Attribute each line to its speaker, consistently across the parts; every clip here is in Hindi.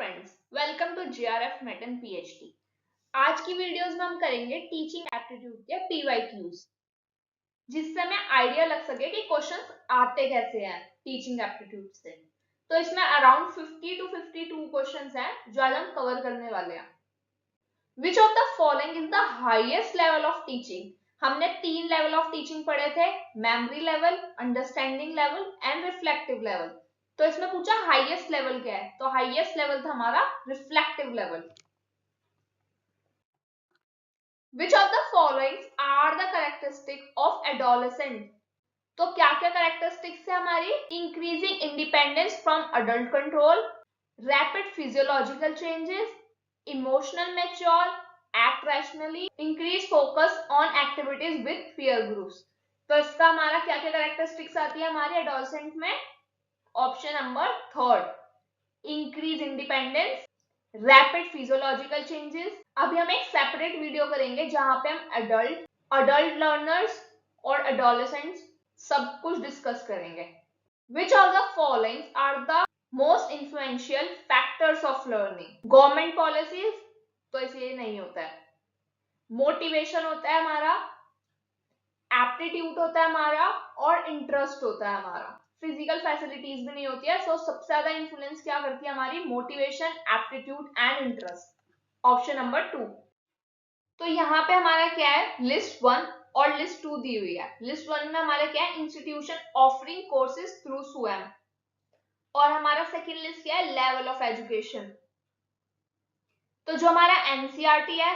Speaker 1: फ्रेंड्स, वेलकम टू जीआरएफ मेटन पीएचडी। आज की वीडियोस में हम करेंगे टीचिंग एप्टीट्यूड के पीवाईक्यूज, जिससे हमें आइडिया लग सके कि क्वेश्चंस आते कैसे हैं टीचिंग एप्टीट्यूड से। तो इसमें अराउंड 50 टू 52 क्वेश्चंस हैं जो आज हम कवर करने वाले हैं। विच of the following is the highest level of teaching? हमने 3 लेवल ऑफ टीचिंग पढ़े थे, memory level, understanding level and reflective level. तो इसमें पूछा हाईएस्ट लेवल क्या है, तो हाईएस्ट लेवल था हमारा reflective level. Which of the following are the characteristics of adolescent? तो क्या क्या कैरेक्टरिस्टिक्स है हमारी? Increasing independence from adult control, rapid physiological changes, emotional mature, act rationally, increase focus on activities with peer groups. तो इसका हमारा क्या क्या कैरेक्टरिस्टिक्स आती है हमारी एडोलसेंट में? Option number third, increase independence, rapid physiological changes. अभी हम एक सेपरेट वीडियो करेंगे जहां पे हम अडल्ट लर्नर्स और एडोलेसेंट्स सब कुछ डिस्कस करेंगे। Which of the following are the most influential factors of learning? Government policies, तो इसलिए नहीं होता है। मोटिवेशन होता है हमारा, एप्टीट्यूड होता है हमारा, और इंटरेस्ट होता है हमारा। फिजिकल फैसिलिटीज भी नहीं होती है। सो सबसे ज्यादा इन्फ्लुएंस क्या करती है हमारी? Motivation, aptitude and interest. Option number 2। तो यहाँ पे हमारा क्या है? लिस्ट 1 और लिस्ट 2 दी हुई है। लिस्ट 1 में हमारा क्या है? Institution offering courses through SWAYAM, और हमारा सेकंड लिस्ट क्या है? Level of education. तो जो हमारा एनसीईआरटी है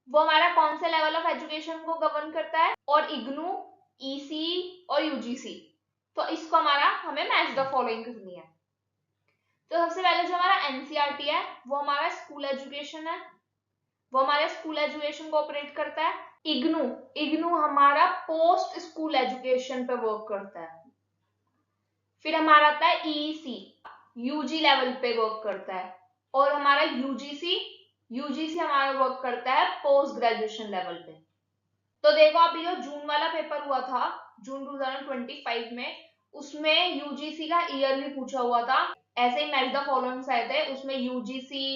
Speaker 1: वो हमारा कौन से लेवल ऑफ एजुकेशन को गवर्न करता है? और इग्नू, ईसीई और यूजीसी। तो इसको हमें मैच द फॉलोइंग करनी है। तो सबसे पहले जो हमारा एनसीईआरटी है वो हमारा स्कूल एजुकेशन है, वो हमारे स्कूल एजुकेशन को ऑपरेट करता है। इग्नू हमारा पोस्ट स्कूल एजुकेशन पे वर्क करता है। फिर हमारा आता है ईईसी, यूजी लेवल पे वर्क करता है। और हमारा यूजीसी हमारा वर्क करता है पोस्ट ग्रेजुएशन लेवल पे। तो देखो अभी जो जून वाला पेपर हुआ था, जून 2025 में, उसमें यूजीसी का ईयर भी पूछा हुआ था। ऐसे ही मैच द फॉलोइंग आए थे, उसमें यूजीसी,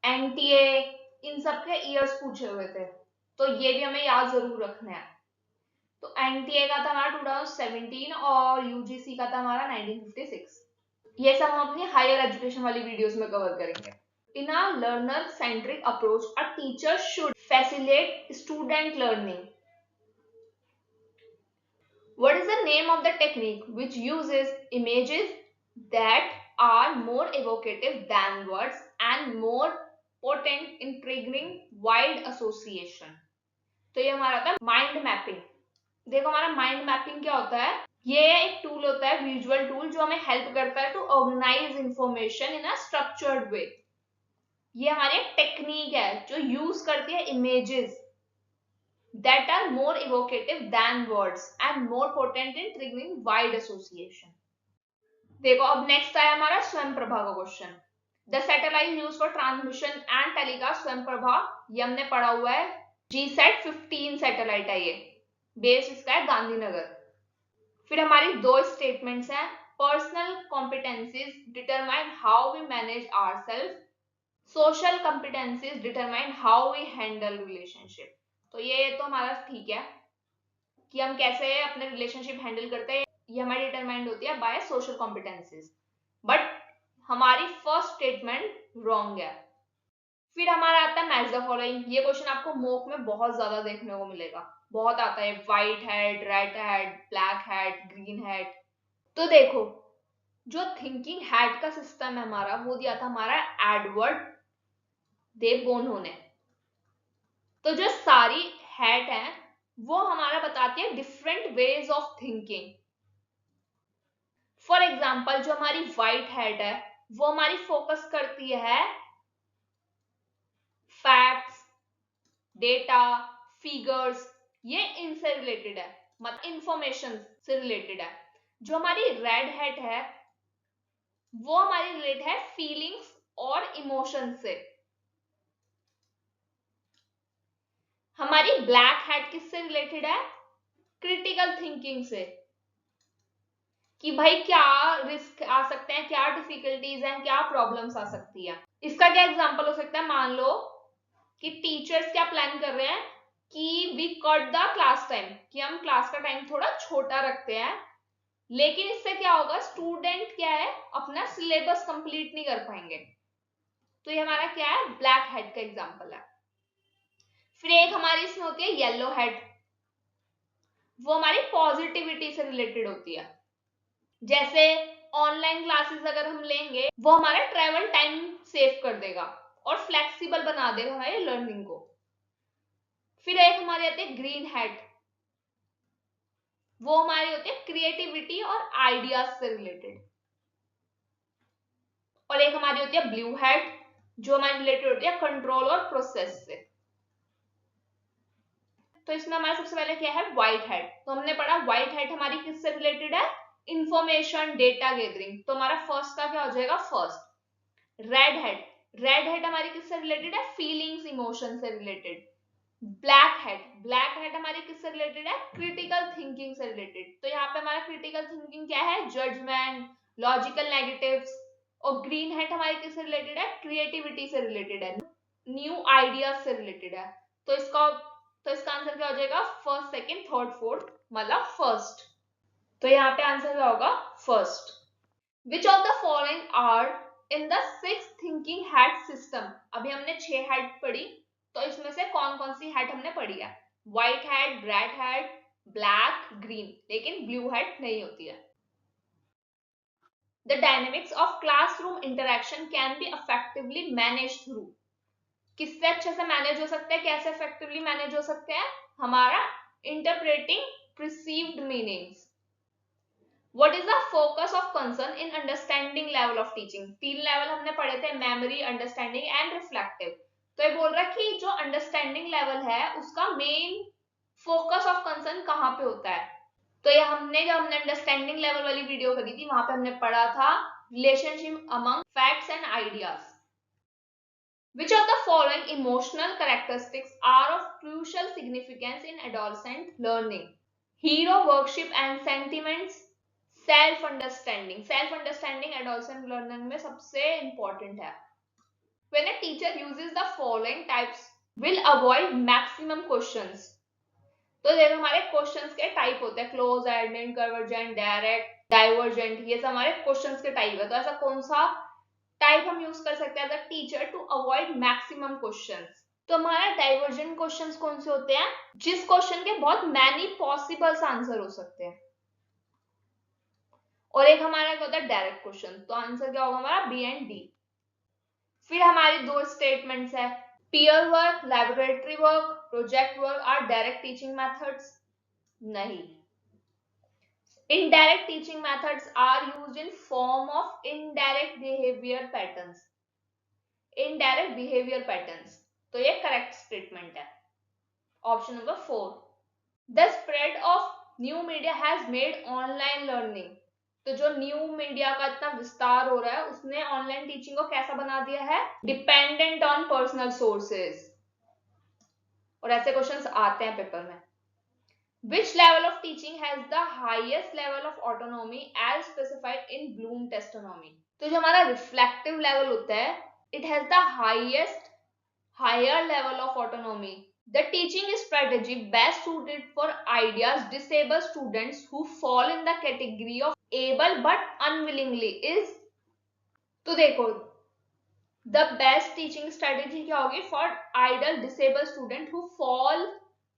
Speaker 1: एनटीए, इन सब के ईयर्स पूछे हुए थे। तो ये भी हमें याद जरूर रखना है। तो एनटीए का था हमारा 2017 और यूजीसी का था हमारा 1956। ये सब हम अपनी हायर एजुकेशन वाली वीडियोस में कवर करेंगे। In a learner-centric approach, a teacher should facilitate student learning. What is the name of the technique which uses images that are more evocative than words and more potent in triggering wide association? तो ये हमारा होता है माइंड मैपिंग। देखो हमारा माइंड मैपिंग क्या होता है? ये एक टूल होता है, विजुअल टूल, जो हमें हेल्प करता है to organise information in a structured way. ये हमारी टेक्निक है जो यूज करती है images that are more evocative than words and more potent in triggering wide association. देखो अब नेक्स्ट आया हमारा स्वयं प्रभा का question. The satellite use for transmission and telecast स्वयं प्रभा, ये हमने पढ़ा हुआ है। जीसैट 15 सैटेलाइट है, ये बेस इसका है गांधीनगर। फिर हमारी दो स्टेटमेंट्स हैं। Personal competencies determine how we manage ourself, social competencies determine how we handle relationship. तो ये तो हमारा ठीक है कि हम कैसे अपने रिलेशनशिप हैंडल करते हैं, ये हमारी डिटरमाइंड होती है बाय सोशल कॉम्पिटेंसीज। बट हमारी फर्स्ट स्टेटमेंट रॉन्ग है। फिर हमारा आता है मैच द फॉलोइंग। ये क्वेश्चन आपको मॉक में बहुत ज्यादा देखने को मिलेगा, बहुत आता है। White hat, red hat, black hat, green hat. तो देखो जो थिंकिंग हैट का सिस्टम है हमारा, वो दिया था हमारा एडवर्ड दे बोनो ने। तो जो सारी हैट है वो हमारा बताती है different ways of thinking. For example जो हमारी व्हाइट हैट है वो हमारी फोकस करती है फैक्ट्स, डेटा, फिगर्स, ये इनसे रिलेटेड है, मतलब इंफॉर्मेशन से रिलेटेड है। जो हमारी रेड हैट है वो हमारी रिलेटेड है फीलिंग्स और इमोशन से। हमारी ब्लैक हैट किससे रिलेटेड है? क्रिटिकल थिंकिंग से, कि भाई क्या रिस्क आ सकते हैं, क्या डिफिकल्टीज हैं, क्या प्रॉब्लम्स आ सकती है। इसका क्या एग्जांपल हो सकता है, मान लो कि टीचर्स क्या प्लान कर रहे हैं कि we cut the class time, कि हम क्लास का टाइम थोड़ा छोटा रखते हैं, लेकिन इससे क्या होगा, स्टूडेंट क्या है अपना सिलेबस कंप्लीट नहीं कर पाएंगे। तो ये हमारा क्या है, ब्लैक हेड का एग्जांपल है। फिर एक हमारी इसमें होती है येलो हेड, वो हमारी पॉजिटिविटी से रिलेटेड होती है। जैसे ऑनलाइन क्लासेस अगर हम लेंगे, वो हमारा ट्रेवल टाइम सेव कर देगा और फ्लेक्सिबल बना देगा हमारे लर्निंग को। फिर एक हमारे आते हैं ग्रीन हेड, वो हमारी होती है क्रिएटिविटी और आइडियाज से रिलेटेड। और एक हमारी होती है ब्लू हेड, जो हमारी रिलेटेड होती है कंट्रोल और प्रोसेस से। तो इसमें हमारा सबसे पहले क्या है, व्हाइट हेड। तो हमने पढ़ा व्हाइट हेड हमारी किससे रिलेटेड है, इंफॉर्मेशन डेटा गैदरिंग। तो हमारा फर्स्ट का क्या हो जाएगा, first. Red head, red head हमारी किससे रिलेटेड है, फीलिंग्स इमोशन से related. Black head, black head हमारी किससे रिलेटेड है, क्रिटिकल थिंकिंग से रिलेटेड। तो यहाँ पे हमारा क्रिटिकल थिंकिंग क्या है, जजमेंट, लॉजिकल नेगेटिव्स। और ग्रीन हेड हमारी किससे रिलेटेड है, क्रिएटिविटी से रिलेटेड है, न्यू आइडियाज से रिलेटेड है। तो इसका आंसर क्या हो जाएगा, फर्स्ट, सेकंड, थर्ड, फोर्थ, मतलब फर्स्ट। तो यहाँ पे आंसर क्या होगा, first. Which of the following are in the 6 thinking hat system. अभी हमने 6 हैट पढ़ी, तो इसमें से कौन कौन सी हैट हमने पढ़ी है, white hat, red hat, black, green, लेकिन ब्लू हैट नहीं होती है। The dynamics of classroom interaction can be effectively manage through. किससे अच्छे से मैनेज हो सकते हैं, कैसे इफेक्टिवली मैनेज हो सकते हैं, हमारा interpreting perceived meanings. What is the focus of concern in understanding level of teaching? 3 level हमने पढ़े थे, मेमोरी, अंडरस्टैंडिंग एंड रिफ्लेक्टिव। तो ये बोल रहा है कि जो अंडरस्टैंडिंग लेवल है उसका मेन फोकस ऑफ कंसर्न कहाँ पे होता है। तो ये जब हमने अंडरस्टैंडिंग लेवल वाली वीडियो करी थी, वहां पे हमने पढ़ा था relationship among facts and ideas. Which of the following emotional characteristics are of crucial significance in adolescent learning? Hero worship and sentiments, self understanding. Self understanding adolescent learning में सबसे इंपॉर्टेंट है। When a teacher uses the following types will avoid maximum questions। तो देखो हमारे क्वेश्चंस के टाइप होते हैं, close ended, convergent, direct, divergent, ये सब हमारे क्वेश्चंस के टाइप है। तो ऐसा कौन सा टाइप हम यूज कर सकते हैं as a teacher to avoid maximum questions. तो हमारा डाइवर्जेंट क्वेश्चंस कौन से होते हैं, जिस क्वेश्चन के बहुत मैनी पॉसिबल्स आंसर हो सकते हैं। और एक हमारा क्या होता है, डायरेक्ट क्वेश्चन। तो आंसर क्या होगा हमारा, बी एंड डी। फिर हमारी 2 स्टेटमेंट्स है, peer work, laboratory work, project work are direct teaching methods. नहीं, indirect teaching methods are used in form of indirect behaviour patterns. Indirect behaviour patterns, तो ये करेक्ट स्टेटमेंट है, option number 4। The spread of new media has made online learning. तो जो न्यू मीडिया का इतना विस्तार हो रहा है, उसने ऑनलाइन टीचिंग को कैसा बना दिया है, डिपेंडेंट ऑन पर्सनल सोर्सेज। और ऐसे क्वेश्चंस आते हैं पेपर में। Which level of teaching has the highest level of autonomy as specified in Bloom taxonomy. तो जो हमारा रिफ्लेक्टिव लेवल होता है, it has the highest higher level of autonomy. The teaching strategy best suited for ideas disabled students who fall in the category of able but unwillingly is, तो देखो the best teaching strategy क्या होगी for idle disabled student who fall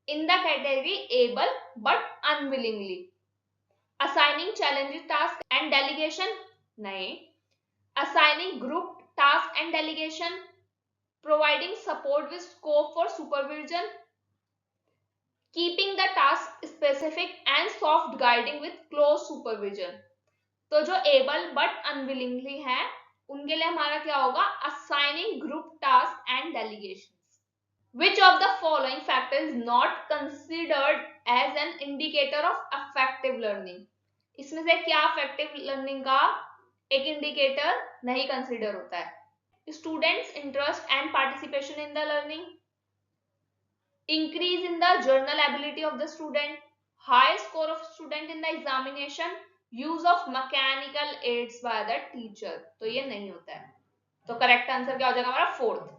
Speaker 1: in the category able but unwillingly. Assigning challenging task and delegation, नहीं. Assigning group task and delegation, providing support with scope for supervision, keeping the task specific and soft guiding with close supervision। तो जो able but unwillingly है, उनके लिए हमारा क्या होगा, assigning group task and delegations। Which of the following factor is not considered as an indicator of effective learning? इसमें से क्या effective learning का एक indicator नहीं consider होता है? Students' interest and participation in the learning, increase in the journal ability of the student, high score of student in the examination, use of mechanical aids by the teacher, तो ये नहीं होता है। तो करेक्ट आंसर क्या हो जाएगा हमारा fourth.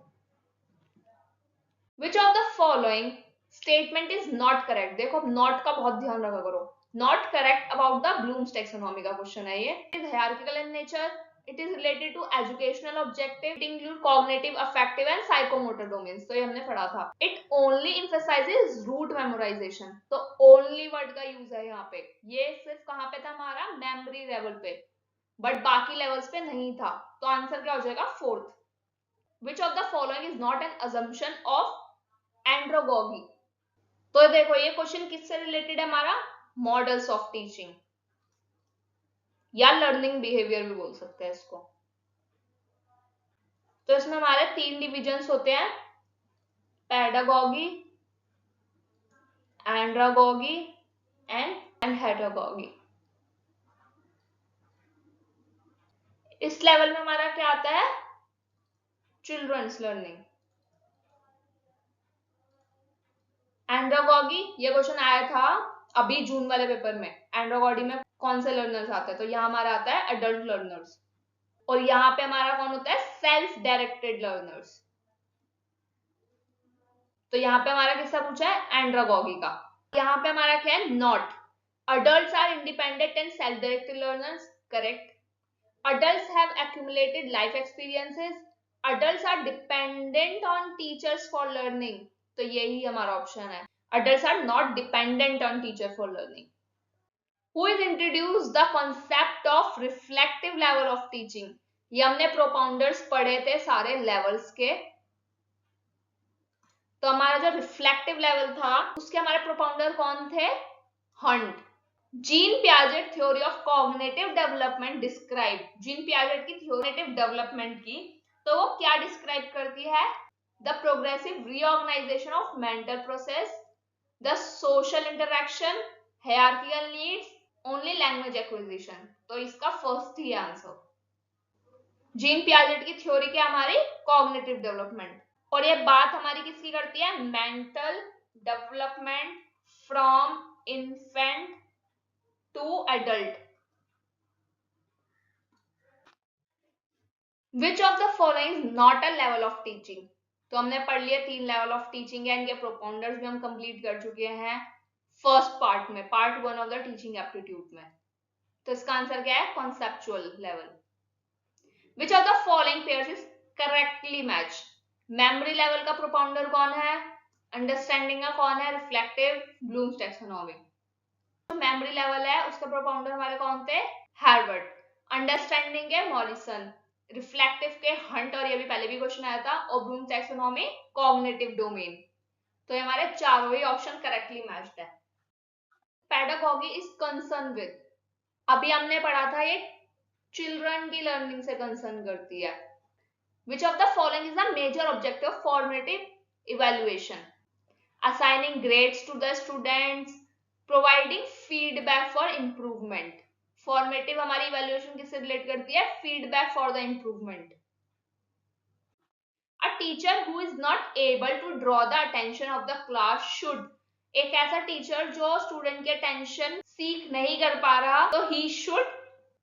Speaker 1: Which of the following statement is not correct. देखो नॉट का बहुत ध्यान रखा करो। Not correct about the Bloom's taxonomy का क्वेश्चन है ये। It is hierarchical in nature, it is related to educational objective, it include cognitive, affective and psychomotor domains, तो ये हमने पढ़ा था। It only emphasizes rote memorization, तो ओनली वर्ड का यूज है यहाँ पे। ये सिर्फ कहाँ पे था हमारा, मेमोरी लेवल पे, बट बाकी लेवल्स पे नहीं था। तो आंसर क्या हो जाएगा fourth. Which of the following is not an assumption of andragogy. तो देखो ये क्वेश्चन किससे रिलेटेड है हमारा, मॉडल्स ऑफ टीचिंग या लर्निंग बिहेवियर भी बोल सकते हैं इसको। तो इसमें हमारे 3 डिविजन्स होते हैं, पेडागॉगी, एंड्रागॉगी एंड हेडागॉगी। इस लेवल में हमारा क्या आता है, चिल्ड्रंस लर्निंग। एंड्रागॉगी ये क्वेश्चन आया था अभी जून वाले पेपर में, एंड्रागॉगी में कौन से लर्नर्स आते हैं, तो यहाँ हमारा आता है एडल्ट लर्नर्स, और यहाँ पे हमारा कौन होता है, सेल्फ डायरेक्टेड लर्नर्स। तो यहाँ पे हमारा किसका पूछा है, एंड्रागॉगी का। यहाँ पे हमारा क्या है, not. Adults are independent and self directed learners, correct. Adults have accumulated life experiences, adults are dependent on teachers for learning, तो यही हमारा ऑप्शन है। Adults are not dependent on teacher for learning. Who is introduced the concept of reflective level of teaching? ये हमने प्रोपाउंडर्स पढ़े थे सारे लेवल्स के। तो हमारा जो रिफ्लेक्टिव लेवल था उसके हमारे प्रोपाउंडर कौन थे, Hunt. Gene Piaget theory of cognitive development describe, gene Piaget की थ्योरेटिव डेवलपमेंट की, तो वो क्या डिस्क्राइब करती है, the progressive reorganization of mental process, the social interaction, hierarchical needs, only language acquisition, तो इसका फर्स्ट ही आंसर। जीन पियाजेट की थ्योरी क्या हमारी, कॉग्निटिव डेवलपमेंट, और ये बात हमारी किसकी करती है, mental development from infant to adult. Which of the following is not a level of teaching. तो हमने पढ़ लिया 3 लेवल ऑफ टीचिंग है, इनके प्रोपाउंडर्स भी हम कंप्लीट कर चुके हैं फर्स्ट पार्ट में, part 1 of the teaching aptitude में। तो इसका आंसर क्या है, conceptual level. Which of the following pairs is correctly match. Memory level का प्रोपाउंडर कौन है, अंडरस्टैंडिंग का कौन है, रिफ्लेक्टिव, ब्लूम्स टैक्सोनॉमी। तो मेमोरी लेवल है उसका प्रोपाउंडर हमारे कौन थे, हार्वर्ड। अंडरस्टैंडिंग के मॉरिसन, रिफ्लेक्टिव के हंट, और ये भी पहले भी क्वेश्चन आया था, और ब्लूम टैक्सोनॉमी कॉग्निटिव डोमेन। तो ये हमारे चारों ही ऑप्शन करेक्टली मैच्ड है। पेडागॉगी इज कंसर्न विद, अभी हमने पढ़ा था ये चिल्ड्रन की लर्निंग से कंसर्न करती है। Which of the following is the major objective of formative evaluation, assigning grades to the students, providing feedback for improvement। Formative हमारी इवैल्यूएशन किससे रिलेट करती है, feedback for the improvement. A teacher who is not able to draw the attention of the class should, एक ऐसा टीचर जो स्टूडेंट की अटेंशन सीख नहीं कर पा रहा, तो he should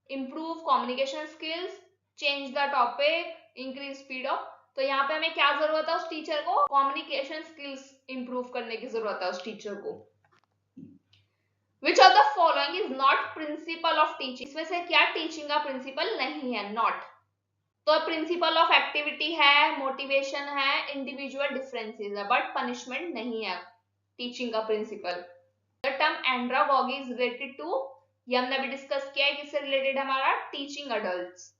Speaker 1: improve communication skills, change the topic, increase speed of। तो यहाँ पे हमें क्या जरूरत है उस टीचर को, कम्युनिकेशन स्किल्स इंप्रूव करने की जरूरत है उस टीचर को। विच of the following is not principle of teaching, इसमें से क्या टीचिंग का प्रिंसिपल नहीं है, नॉट। तो प्रिंसिपल ऑफ एक्टिविटी है, मोटिवेशन है, इंडिविजुअल डिफरेंसेस है, बट पनिशमेंट नहीं है टीचिंग का principle. The term andragogy is related to, ये हमने अभी डिस्कस किया है, किससे रिलेटेड हमारा, teaching adults.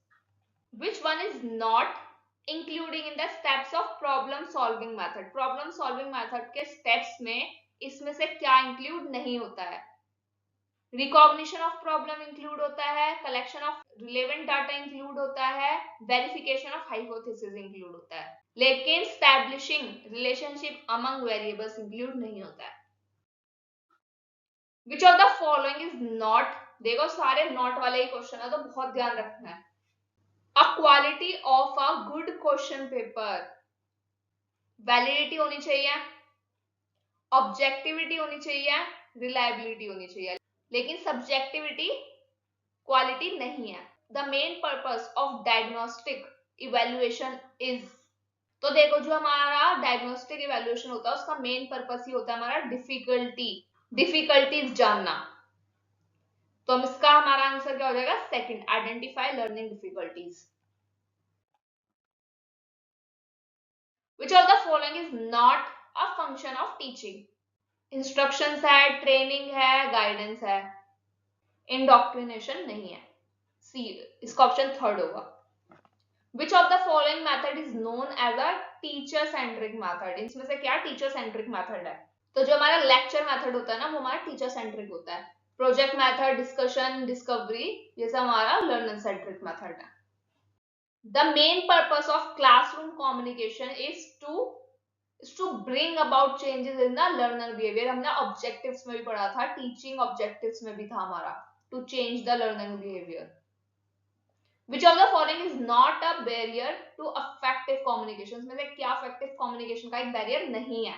Speaker 1: Which one is not including in the steps of problem solving method, problem solving method के स्टेप्स में इसमें से क्या इंक्लूड नहीं होता है, रिकॉग्निशन ऑफ प्रॉब्लम इंक्लूड होता है, collection of relevant data include होता है, वेरिफिकेशन ऑफ हाइपोथेसिस इंक्लूड होता है, लेकिन establishing relationship among variables include नहीं होता है। Which of the following is not, देखो सारे नॉट वाले ही क्वेश्चन है तो बहुत ध्यान रखना है। A quality of a good question paper, validity होनी चाहिए, ऑब्जेक्टिविटी होनी चाहिए, रिलायबिलिटी होनी चाहिए, लेकिन सब्जेक्टिविटी क्वालिटी नहीं है। The main purpose of diagnostic evaluation is, तो देखो जो हमारा डायग्नोस्टिक इवेल्युएशन होता है उसका मेन पर्पस ही होता है हमारा डिफिकल्टीज जानना। तो हम इसका हमारा आंसर क्या हो जाएगा, second, identify learning difficulties. Which of the following is not a function of teaching? Instructions है, ट्रेनिंग है, गाइडेंस है, इंडोक्ट्रिनेशन नहीं है। सी, इसका ऑप्शन थर्ड होगा। Which of the following method is known as a teacher centric method? इसमें से क्या टीचर सेंट्रिक मेथड है? तो जो हमारा लेक्चर मेथड होता है ना वो हमारा टीचर सेंट्रिक होता है। प्रोजेक्ट मेथड, डिस्कशन, डिस्कवरी, ये सब हमारा लर्नर सेंट्रिक मेथड है। The main purpose of classroom communication is to bring about changes in the learner behaviour. हमने ऑब्जेक्टिव्स में भी पढ़ा था, टीचिंग ऑब्जेक्टिव्स में भी था हमारा, to change the learner behaviour. Which of the following is not a barrier to effective communication? में से क्या effective communication का एक barrier नहीं है?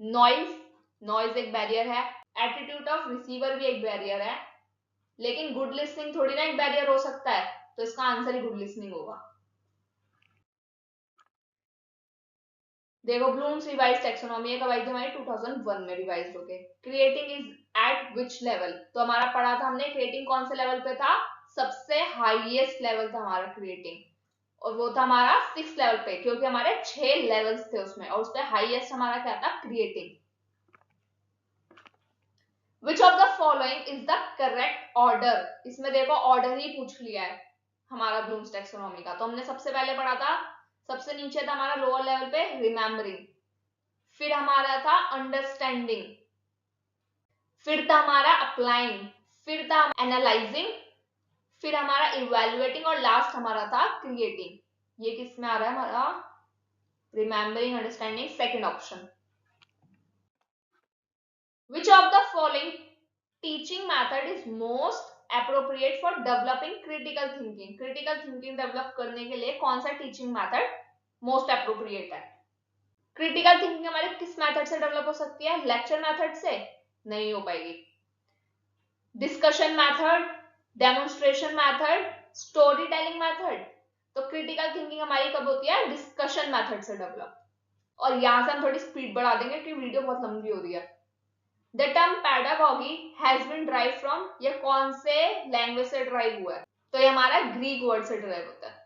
Speaker 1: नॉइज एक बैरियर है, एटीट्यूड ऑफ रिसीवर भी एक बैरियर है, लेकिन गुड लिसनिंग थोड़ी ना एक बैरियर हो सकता है, तो इसका आंसर ही गुड लिसनिंग होगा। देखो ब्लूम्स रिवाइज टेक्सोनॉमी कब आई थी हमारी, 2001 में रिवाइज होके। Creating is eight which level? तो हमारा पढ़ा था हमने क्रिएटिंग कौन से लेवल पे था, सबसे हाईएस्ट लेवल था हमारा क्रिएटिंग, और वो था हमारा 6 लेवल पे, क्योंकि हमारे 6 लेवल्स थे उसमें, और उसपे हाईएस्ट हमारा क्या था, creating. Which of the following is the correct order? इसमें देखो ऑर्डर ही पूछ लिया है हमारा ब्लूम्स टैक्सोनॉमी का। तो हमने सबसे पहले पढ़ा था, सबसे नीचे था हमारा लोअर लेवल पे रिमेम्बरिंग, फिर हमारा था अंडरस्टैंडिंग, फिर था हमारा अप्लाइंग, फिर था एनालाइजिंग, फिर हमारा इवेल्युएटिंग, और लास्ट हमारा था क्रिएटिंग। ये किस में आ रहा है हमारा, remembering, understanding, second option. Which of the following teaching method is most appropriate for developing critical thinking? Critical thinking develop करने के लिए कौन सा teaching method most appropriate है? Critical thinking हमारे किस method से develop हो सकती है? Lecture method से नहीं हो पाएगी। Discussion method, demonstration method, storytelling method। तो critical thinking हमारी कब होती है, discussion method से develop। और यहाँ से हम थोड़ी स्पीड बढ़ा देंगे क्योंकि वीडियो बहुत लंबी हो रही है। The term pedagogy has been derived from, ये कौन से लैंग्वेज से ड्राइव हुआ है? तो ये हमारा ग्रीक वर्ड से ड्राइव होता है।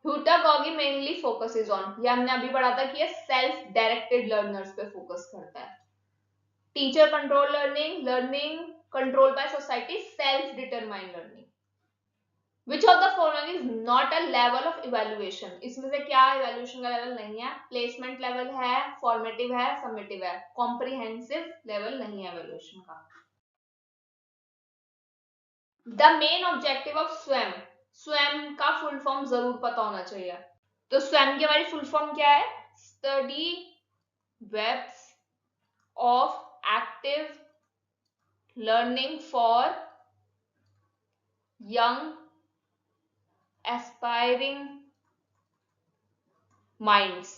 Speaker 1: Pedagogy mainly focuses on, ये हमने अभी पढ़ा था कि ये सेल्फ डायरेक्टेड लर्नर्स पे फोकस करता है। Teacher control learning, learning control by society, self determined learning. Which of the following is not a level of evaluation? इसमें से क्या evaluation का लेवल नहीं है? प्लेसमेंट लेवल है, फॉर्मेटिव है, समेटिव है, कॉम्प्रिहेंसिव लेवल नहीं है evaluation का। द मेन ऑब्जेक्टिव ऑफ स्वयं, स्वयं का फुल फॉर्म जरूर पता होना चाहिए। तो स्वयं की हमारी फुल फॉर्म क्या है, study webs of active learning for young aspiring minds.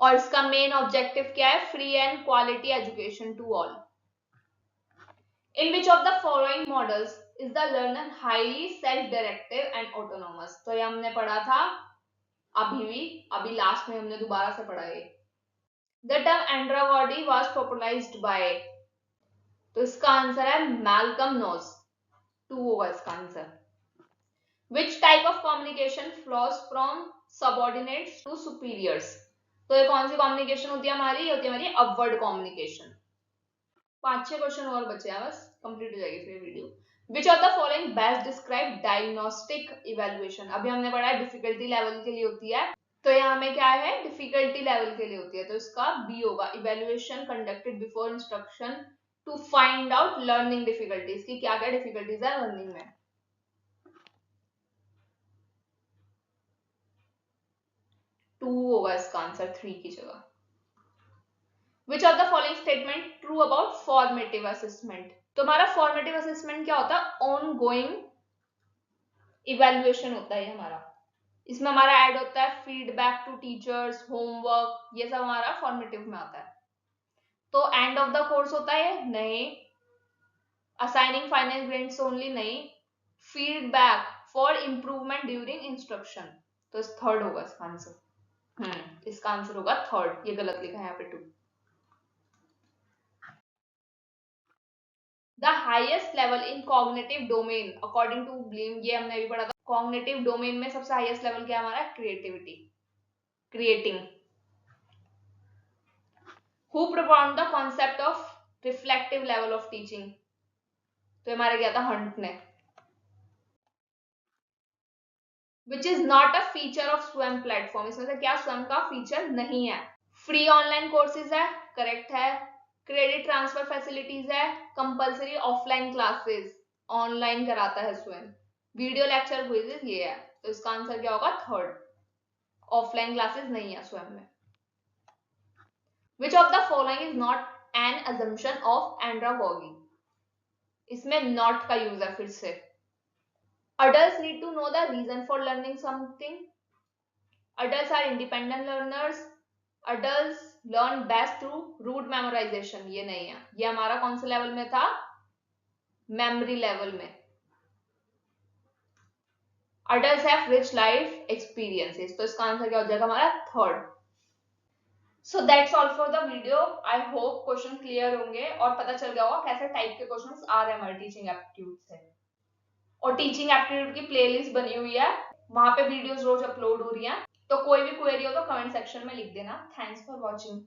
Speaker 1: और इसका मेन ऑब्जेक्टिव क्या है, free and quality education to all. In which of the following models is the learner highly self directive and autonomous? तो ये हमने पढ़ा था अभी लास्ट में हमने दोबारा से पढ़ा है। The term andragogy was popularised by, तो इसका आंसर है मैल्कम नोज, 2 होगा इसका answer. Which type of communication flows from subordinates to superiors? तो ये कौन सी कम्युनिकेशन होती है हमारी, ये होती है हमारी अपवर्ड कम्युनिकेशन। 5-6 क्वेश्चन और बचे हैं, बस कंप्लीट हो जाएगी फिर video. Which of the following best describe diagnostic evaluation? अभी हमने पढ़ा है डिफिकल्टी लेवल के लिए होती है, तो यहाँ में क्या है, डिफिकल्टी लेवल के लिए होती है, तो इसका बी होगा, evaluation conducted before instruction to find out learning difficulties की क्या क्या डिफिकल्टीज है लर्निंग में। टू होगा इसका आंसर 3 की जगह। विच of the following statement true about formative assessment? तो हमारा फॉर्मेटिव असेसमेंट क्या होता है, ऑन गोइंग इवेल्युएशन होता है हमारा। इसमें हमारा ऐड होता है फीडबैक टू टीचर्स, होमवर्क, ये सब हमारा फॉर्मेटिव में आता है। तो एंड ऑफ द कोर्स होता है नहीं, असाइनिंग फाइनल ग्रेड्स ओनली नहीं, feedback for improvement during instruction. तो इस थर्ड होगा इसका आंसर। इसका आंसर होगा थर्ड, ये गलत लिखा है यहाँ पे 2। The highest level in cognitive domain according to Bloom, ये हमने अभी पढ़ा था। कॉग्निटिव डोमेन में सबसे हाईएस्ट लेवल क्या हमारा? Creativity, creating. Who प्रोपाउंड the concept of reflective level of teaching? तो हमारा क्या था? हंट ने। Which is not a feature of स्वयं प्लेटफॉर्म, इसमें से क्या स्वयं का फीचर नहीं है? फ्री ऑनलाइन कोर्सेज है, करेक्ट है। क्रेडिट ट्रांसफर फैसिलिटीज है, कंपलसरी ऑफलाइन क्लासेस, ऑनलाइन कराता है स्वयं। वीडियो लेक्चर क्विजेस, ये है। तो इसका आंसर क्या होगा? थर्ड, ऑफलाइन क्लासेस नहीं है स्वयं में। विच of the following is not an assumption of andragogy? इसमें नॉट का यूज है फिर से। Adults need to know the reason for learning something. Adults are independent learners. Adults learn best through rote memorization. ये नहीं है, ये हमारा कौन से लेवल में था? मेमोरी लेवल में। Adults have rich life experiences. तो इसका आंसर क्या हो जाएगा हमारा? Third. So that's all for the video. I hope question clear होंगे और पता चल गया होगा कैसे टाइप के क्वेश्चंस आ रहे हैं हमारे टीचिंग एप्टीट्यूड से। और टीचिंग एप्टीट्यूड की प्लेलिस्ट बनी हुई है, वहां पे वीडियोस रोज अपलोड हो रही हैं। तो कोई भी क्वेरी हो तो कमेंट सेक्शन में लिख देना। Thanks for watching.